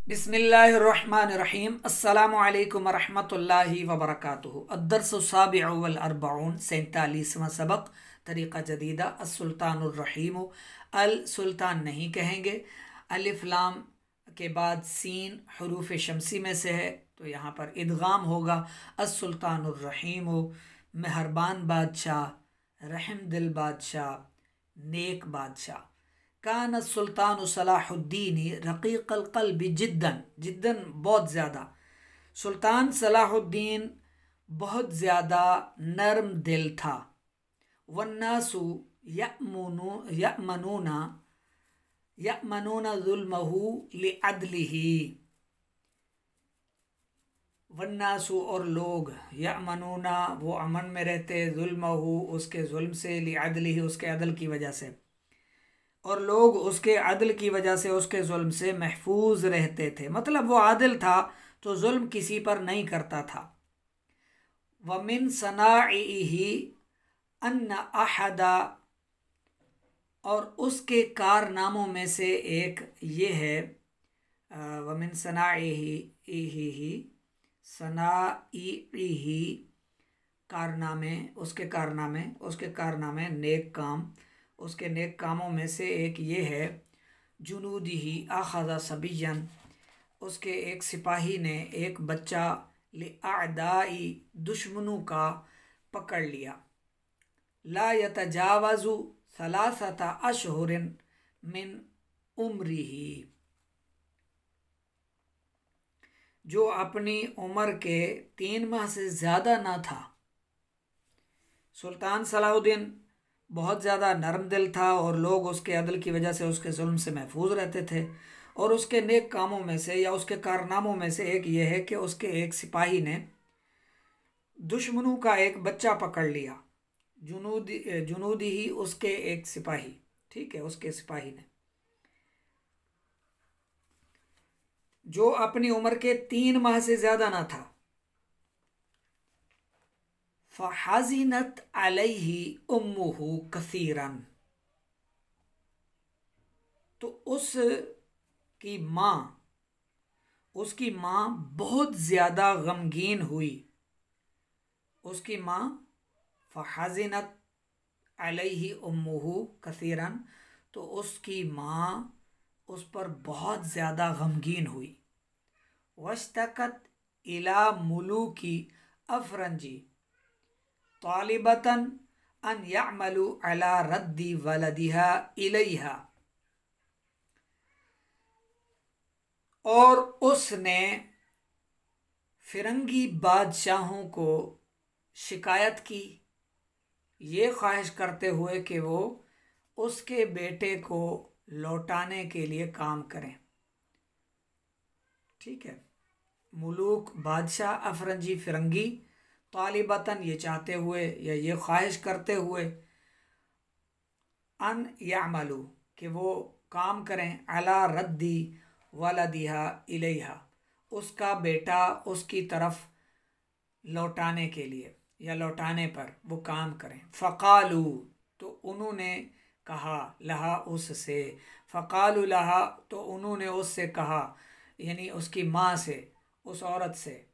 बिस्मिल्लाहिर्रहमानिर्रहीम। अस्सलामु अलैकुम वरहमतुल्लाहि वबरकातुहु। अद्दर्सु साबिउ वल अर्बऊन, 47वां सबक। तरीक़ा जदीदा अस्सुल्तानुर रहीम। अल सुल्तान नहीं कहेंगे। अलिफ लाम के बाद सीन हुरूफ शमसी में से है, तो यहाँ पर इदगाम होगा। अस्सुल्तानुर रहीम, मेहरबान बादशाह, रहम दिल बादशाह, नेक बादशाह। कान सुल्तान सलाहुद्दीन रक़ीक़ल क़ल्बि जिद्दन, जिद्दन बहुत ज़्यादा। सुल्तान सलाहुद्दीन बहुत ज़्यादा नर्म दिल था। वन्नासु यअमनूना ज़ुल्महु लिअदलिही। वन्नासु और लोग, यअमनूना वो अमन में रहते, ज़ुल्महु उसके जुल्म से, लिअदलिही उसके अदल की वजह से, और लोग उसके अदल की वजह से उसके जुल्म से महफूज रहते थे। मतलब वो आदिल था तो जुल्म किसी पर नहीं करता था। वमिन सनाइही अन्न अहदा, और उसके कारनामों में से एक ये है, वमिन सनाइही कारनामे, उसके कारनामे नेक काम, उसके नेक कामों में से एक ये है, जुनूदी ही आखज़ा सबियन, उसके एक सिपाही ने एक बच्चा लिअअदाई दुश्मनों का पकड़ लिया। ला यतजावज़ु सलासता अशहुरिन मिन उम्रिही, जो अपनी उम्र के 3 माह से ज़्यादा ना था। सुल्तान सलाहुद्दीन बहुत ज़्यादा नरम दिल था और लोग उसके अदल की वजह से उसके जुल्म से महफूज रहते थे। और उसके नेक कामों में से या उसके कारनामों में से एक ये है कि उसके एक सिपाही ने दुश्मनों का एक बच्चा पकड़ लिया। जुनूदी ही उसके एक सिपाही, ठीक है, उसके सिपाही ने, जो अपनी उम्र के 3 माह से ज़्यादा ना था। फ़हज़िनत अलैहि उम्मुहु कसीरन, तो उसकी माँ बहुत ज़्यादा गमगीन हुई। उसकी माँ, फ़हज़िनत अलैहि उम्मुहु कसीरन, तो उसकी माँ उस पर बहुत ज़्यादा गमगीन हुई। वश्तकत इला मुलूकी अफरंजी तालिबतन अन यअमलु अला रद्दी वलदिहा इलैहा, और उसने फिरंगी बादशाहों को शिकायत की, ये ख्वाहिश करते हुए कि वो उसके बेटे को लौटाने के लिए काम करें। ठीक है, मुलूक बादशाह, अफरंजी फिरंगी, तालिबतन ये चाहते हुए या ये ख्वाहिश करते हुए, अन यामलू कि वो काम करें, अला रद्दी वलदिहा इलैहा उसका बेटा उसकी तरफ लौटाने के लिए या लौटाने पर वो काम करें। फ़क़ालू, तो उन्होंने कहा, लहा उससे, फ़क़ालू लहा, तो उन्होंने उससे कहा, यानी उसकी माँ से, उस औरत से,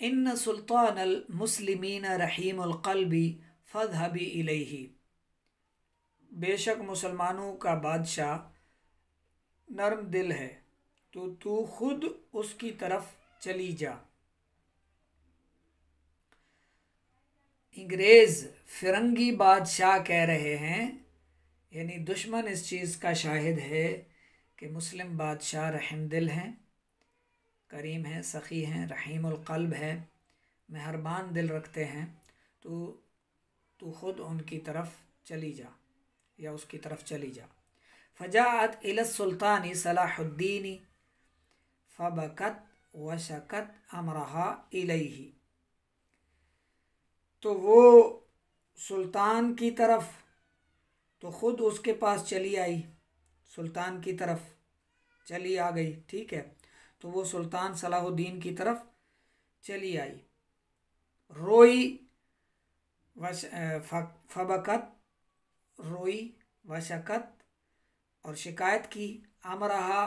इन्न सुल्तान अल मुस्लिमीन रहीमुल क़ल्बी फ़ज़हबी इलैही, बेशक मुसलमानों का बादशाह नर्म दिल है, तो तू खुद उसकी तरफ चली जा। अंग्रेज़ फिरंगी बादशाह कह रहे हैं, यानी दुश्मन इस चीज़ का शाहिद है कि मुस्लिम बादशाह रहम दिल हैं, करीम हैं, सखी हैं, रहीमुल क़ल्ब है, मेहरबान दिल रखते हैं, तो तू खुद उनकी तरफ चली जा या उसकी तरफ चली जा। फ़जाअत इलस सुल्तानी सलाहुद्दीनी फ़बकत वशकत अमरहा इलैही, तो वो सुल्तान की तरफ, तो खुद उसके पास चली आई, सुल्तान की तरफ चली आ गई। ठीक है, तो वो सुल्तान सलाहुद्दीन की तरफ चली आई, रोई, फ़बकत रोई, वशकत और शिकायत की, अमरहा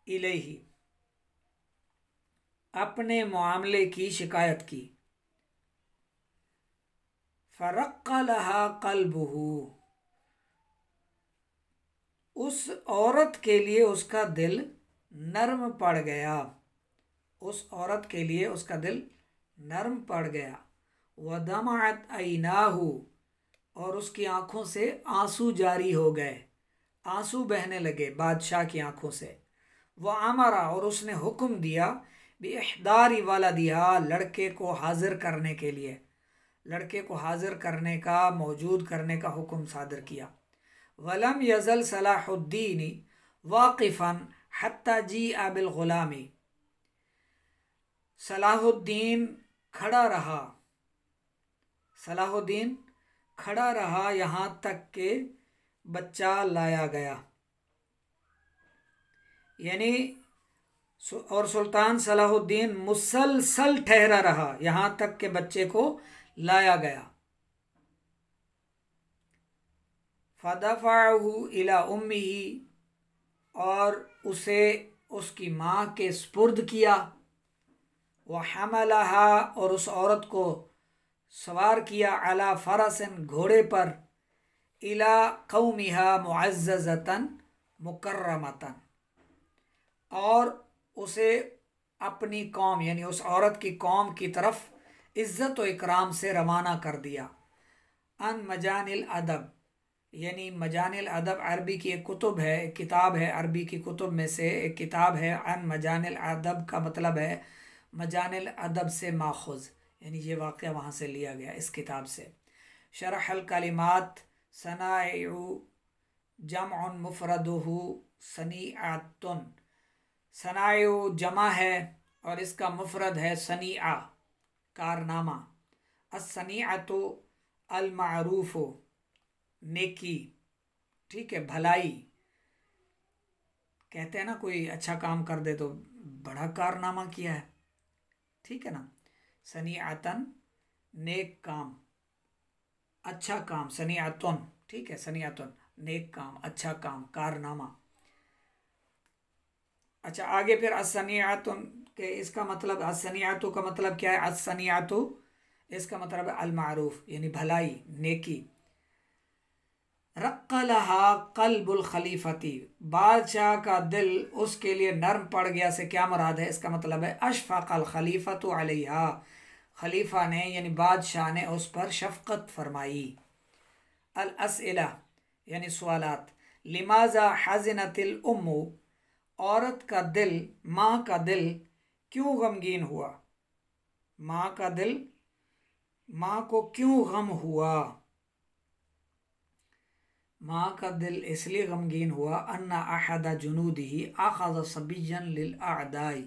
इलैहि, अपने मामले की शिकायत की। फरक्का लहा कल्बुहु, उस औरत के लिए उसका दिल नर्म पड़ गया, उस औरत के लिए उसका दिल नर्म पड़ गया। वदमअत ऐनाहु, और उसकी आंखों से आंसू जारी हो गए, आंसू बहने लगे बादशाह की आंखों से। वह अमरा, और उसने हुक्म दिया, बिइहदारी वलदिहा, लड़के को हाजिर करने के लिए, लड़के को हाजिर करने का, मौजूद करने का हुक्म सादर किया। वलम यजल सलाहुद्दीन वाकिफन हत्ता जी बिल गुलामी, सलाहुद्दीन खड़ा रहा, सलाहुद्दीन खड़ा रहा यहाँ तक के बच्चा लाया गया। यानी और सुल्तान सलाहुद्दीन मुसलसल ठहरा रहा यहाँ तक के बच्चे को लाया गया। फदफ़अहु इला उम्मिही, और उसे उसकी माँ के सुपुर्द किया। वहमलहा, और उस औरत को सवार किया, अला फरसन, घोड़े पर, इला कौमिहा मुअज़्ज़ज़तन मुकर्रमतन, और उसे अपनी कौम यानी उस औरत की कौम की तरफ इज़्ज़त व इकराम से रवाना कर दिया। अन मजानिल अदब, यानी मजानिल अदब अरबी की एक कुतुब है, एक किताब है, अरबी की कुतुब में से एक किताब है। अन मजानिल अदब का मतलब है मजानिल अदब से माखुज़, यानी ये वाक़या वहाँ से लिया गया इस किताब से। शरहल कलिमात सनाइउ जमउन मुफरदुहु सनीअतुन, सनाइउ जमा है और इसका मुफरद है सनीआ, कारनामा। अस्सनीअतु अल मारूफु, नेकी, ठीक है, भलाई। कहते हैं ना कोई अच्छा काम कर दे तो बड़ा कारनामा किया है, ठीक है ना। सनीअतन नेक काम, अच्छा काम, सनीअतुन, ठीक है, सनीअतुन नेक काम, अच्छा काम, कारनामा। अच्छा, आगे फिर असनियातुन के इसका मतलब, असनियातु का मतलब क्या है? असनियातु इसका मतलब है अल मारूफ, यानी भलाई, नेकी। रक्कलहा कल्बुल खलीफती, बादशाह का दिल उसके लिए नर्म पड़ गया से क्या मुराद है? इसका मतलब है अशफक़ल खलीफतु अलैहा, खलीफा ने यानी बादशाह ने उस पर शफकत फरमाई। अल अस्इला यानी सवालात। लिमाजा हज़नतिल उम्मु, औरत का दिल, माँ का दिल क्यों गमगीन हुआ? माँ का दिल, माँ को क्यों गम हुआ? माँ का दिल इसलिए गमगीन हुआ, अन्ना अहदा जुनूदिही अखज़ सबिय्यन लिल अअदाई,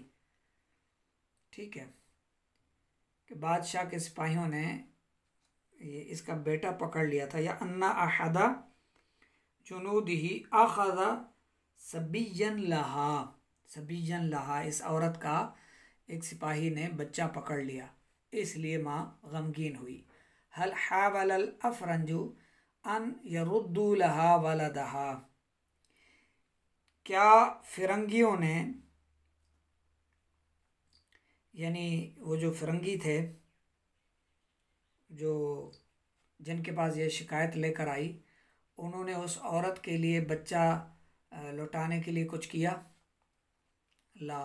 ठीक है, कि बादशाह के सिपाहियों ने ये इसका बेटा पकड़ लिया था। या अन्ना अहदा जुनूदिही अखज़ सबिय्यन लहा, सबिय्यन लहा, इस औरत का एक सिपाही ने बच्चा पकड़ लिया, इसलिए माँ गमगीन हुई। हल हावलल अफरंजु अन यरुद्दू लहा वलदहा, क्या फिरंगियों ने, यानी वो जो फिरंगी थे जो जिनके पास ये शिकायत लेकर आई, उन्होंने उस औरत के लिए बच्चा लौटाने के लिए कुछ किया? ला,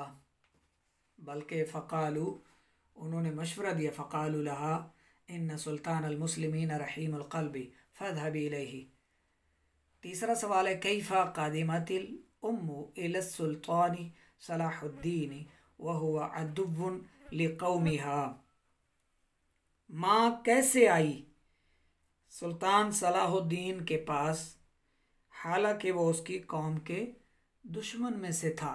बल्कि फ़क़ालू, उन्होंने मशवरा दिया, फ़क़ालू लहा इन्न सुल्तान अलमुस्लिमीन रहीमुल क़ल्बी फ़ज़हबी इलैहि। तीसरा सवाल है, कैफ़ा क़ादिमतिल उम्मु इला सुल्तानी सलाहुद्दीन व हुवा अदुव्वुन लिक़ौमिहा, माँ कैसे आई सुल्तान सलाहुद्दीन के पास, हालांकि वो उसकी कौम के दुश्मन में से था,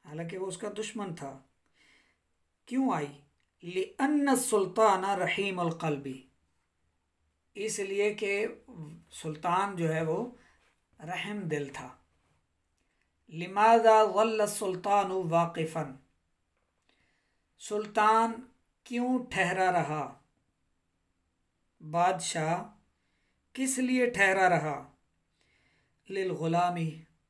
हालांकि वो उसका दुश्मन था। क्यों आई? लिअन्न सुल्तान रहीमुल क़ल्बी, इसलिए कि सुल्तान जो है वो रहम दिल था। लिमाज़ा ज़ल्ल सुल्तान वाक़िफ़न, सुल्तान क्यों ठहरा रहा? बादशाह किस लिए ठहरा रहा? लिल गुलामी,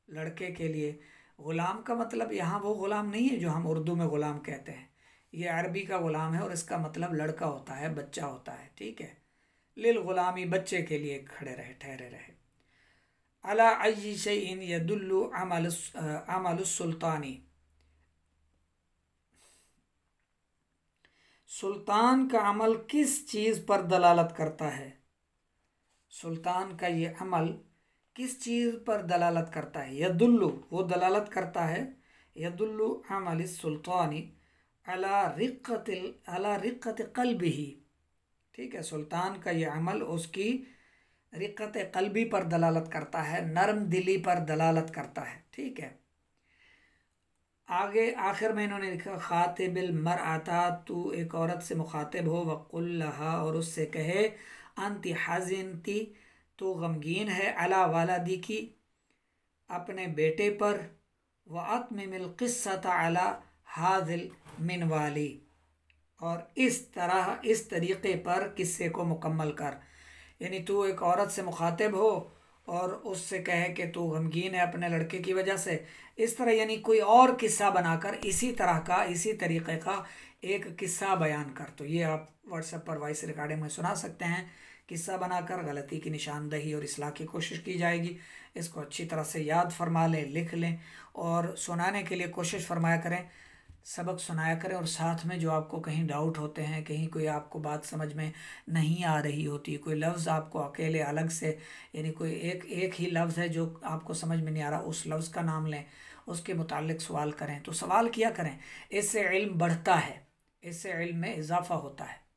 लड़के के लिए। ग़ुलाम का मतलब यहाँ वो ग़ुलाम नहीं है जो हम उर्दू में ग़ुलाम कहते हैं, ये अरबी का ग़ुलाम है और इसका मतलब लड़का होता है, बच्चा होता है, ठीक है। लिल ग़ुलामी, बच्चे के लिए खड़े रहे, ठहरे रहे। अला अय्यि शैइन यदुल्लु अमल सुल्तानी, सुल्तान का अमल किस चीज़ पर दलालत करता है? सुल्तान का ये अमल किस चीज़ पर दलालत करता है? यदुल्लु, वो दलालत करता है, यदुल्लु अमल सुल्तानी अला रिक़्क़त क़ल्बिही, ठीक है। सुल्तान का ये अमल उसकी रिक़्क़त क़ल्बी पर दलालत करता है, नरम दिली पर दलालत करता है, ठीक है। आगे आखिर में इन्होंने लिखा ख़ातिबिल मरअता, तू एक औरत से मुखातिब हो, वक़ुल लहा, और उससे कहे, अंति हज़िनती, तो गमगीन है, अला वालदी की, अपने बेटे पर, व अत्मिमिल क़िस्सता अला हाज़िल मिनवाली, और इस तरह इस तरीक़े पर किस्से को मुकम्मल कर। यानी तू एक औरत से मुखातिब हो और उससे कहे कि तू गमगीन है अपने लड़के की वजह से, इस तरह यानी कोई और किस्सा बनाकर इसी तरह का, इसी तरीक़े का एक किस्सा बयान कर। तो ये आप व्हाट्सएप पर वॉइस रिकॉर्डिंग में सुना सकते हैं। किस्सा बनाकर गलती की निशानदही और इस्लाह की कोशिश की जाएगी। इसको अच्छी तरह से याद फरमा लें, लिख लें और सुनाने के लिए कोशिश फरमाया करें, सबक सुनाया करें। और साथ में जो आपको कहीं डाउट होते हैं, कहीं कोई आपको बात समझ में नहीं आ रही होती, कोई लफ्ज़ आपको अकेले अलग से, यानी कोई एक ही लफ्ज़ है जो आपको समझ में नहीं आ रहा, उस लफ्ज़ का नाम लें, उसके मुताल्लिक़ सवाल करें। तो सवाल किया करें, इससे इल्म बढ़ता है, इससे इल्म में इजाफ़ा होता है।